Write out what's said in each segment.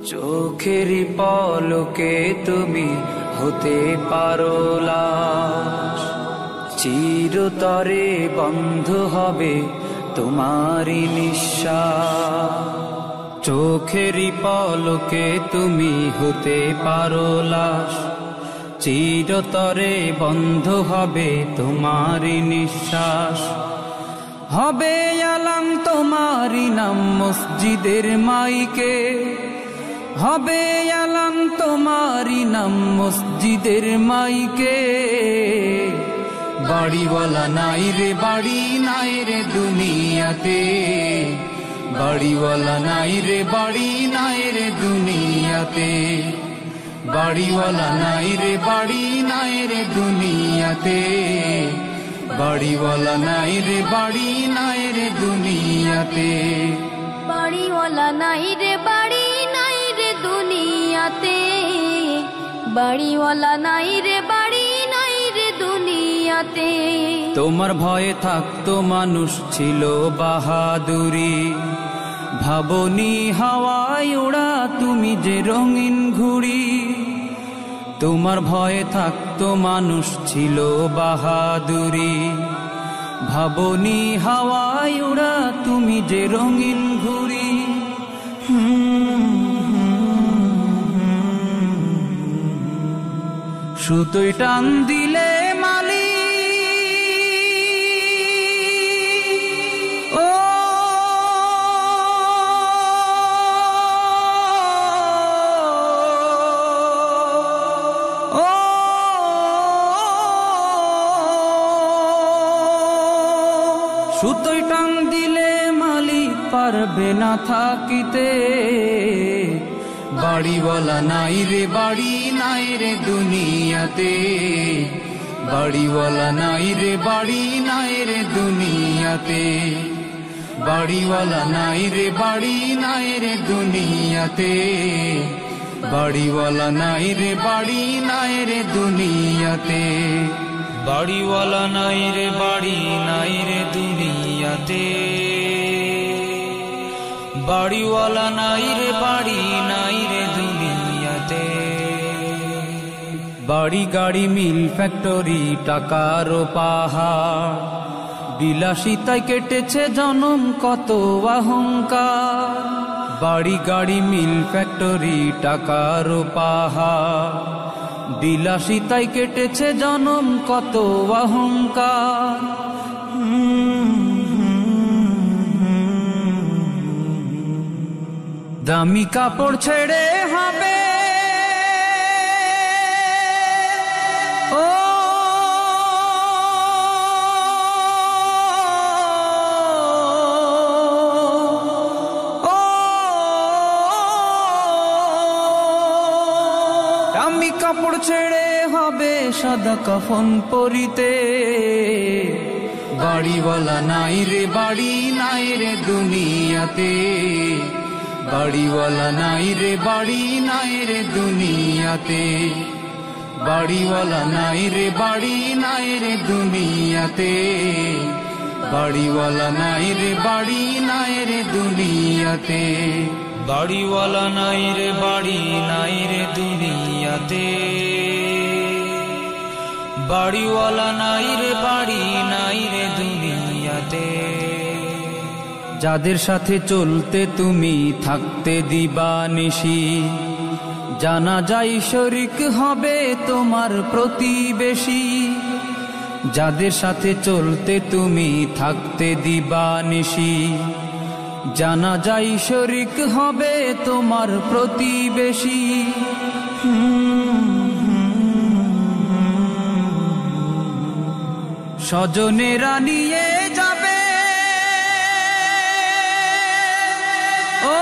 চোখেরই পলকে তুমি হতে পারো লাশ, চিরতরে বন্ধ হবে তোমারই নিঃশ্বাস। চোখেরই পলকে তুমি হতে পারো লাশ, চিরতরে বন্ধ হবে তোমারই নিঃশ্বাস। হবে আলাম তোমারই নাম মসজিদের মাইকে, হবে আলাম তোমারই নাম মসজিদের মাইকে। বাড়িওয়ালা নাই রে বাড়ি নাই রে দুনিয়াতে, বাড়িওয়ালা নাই রে বাড়ি নাই রে দুনিয়াতে। বাড়িওয়ালা নাই রে বাড়ি নাই রে দুনিয়াতে, বাড়িওয়ালা নাই রে বাড়ি নাই রে দুনিয়াতে। বাড়িওয়ালা নাই রে বাড়ি নাই রে দুনিয়াতে, বাড়িওয়ালা নাই রে বাড়ি নাই রে দুনিয়াতে। তোমার ভয়ে থাকতো মানুষ ছিল বাহাদুরি, ভাবনি হাওয়ায় ওড়া তুমি যে রঙিন ঘুড়ি। তোমার ভয়ে থাকতো মানুষ ছিল বাহাদুরি, ভাবনি হাওয়ায় ওড়া তুমি যে রঙিন ঘুড়ি। সুতোয় টান দিলে মালি ও সুতোয় টান দিলে মালিক পারবে না থাকিতে। বাড়িওয়ালা নাই রে বাড়ি নাই রে দুনিয়াতে, বাড়িওয়ালা নাই রে বাড়ি নাই রে দুনিয়াতে। বাড়িওয়ালা নাই রে বাড়ি নাই রে দুনিয়াতে, বাড়িওয়ালা নাই রে বাড়ি নাই রে দুনিয়াতে। বাড়িওয়ালা নাই রে বাড়ি নাই রে দুনিয়াতে, বাড়িওয়ালা নাই রে বাড়ি নাই রে দুনিয়াতে। বাড়ি গাড়ি মিল ফ্যাক্টরি টাকার পাহাড়, বিলাসিতায় কেটেছে জনম কত অহংকার। বাড়ি গাড়ি মিল ফ্যাক্টরি টাকার পাহাড়, বিলাসিতায় কেটেছে জনম কত অহংকার। দামি কাপড় ছেড়ে হবে ও দামি কাপড় ছেড়ে হবে সাদা কাফন পরিতে। বাড়িওয়ালা নাই রে বাড়ি নাই রে দুনিয়াতে, বাড়িওয়ালা নাই রে বাড়ি নাই রে দুনিয়াতে। বাড়িওয়ালা নাই রে বাড়ি নাই রে দুনিয়াতে, বাড়িওয়ালা নাই রে বাড়ি নাই রে দুনিয়াতে। বাড়িওয়ালা নাই রে বাড়ি নাই রে দুনিয়াতে, বাড়িওয়ালা নাই রে বাড়ি নাই রে দুনিয়াতে। যাদের সাথে চলতে তুমি থাকতে দিবানিশি, জানা যায় শরিক হবে তোমার প্রতিবেশী। যাদের সাথে চলতে তুমি থাকতে দিবানিশি, জানা যায় শরিক হবে তোমার প্রতিবেশী। স্বজনেরা নিয়ে যাবে ও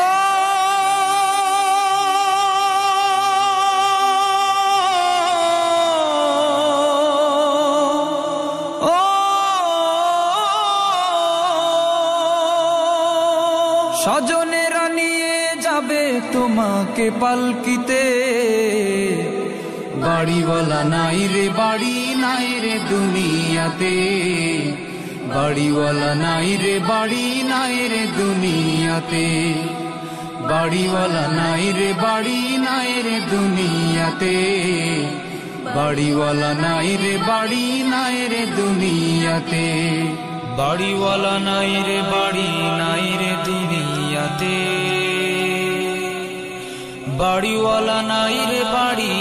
স্বজনেরা নিয়ে যাবে তোমাকে পালকিতে। বাড়িওয়ালা নাই রে বাড়ি নাই রে দুনিয়াতে, বাড়িওয়ালা নাই রে বাড়ি নাই রে দুনিয়াতে। বাড়িওয়ালা নাই রে বাড়ি নাই রে দুনিয়াতে, বাড়িওয়ালা নাই রে বাড়ি নাই রে দুনিয়াতে, বাড়িওয়ালা নাই রে বাড়ি নাই রে দুনিয়াতে, বাড়িওয়ালা নাই রে বাড়ি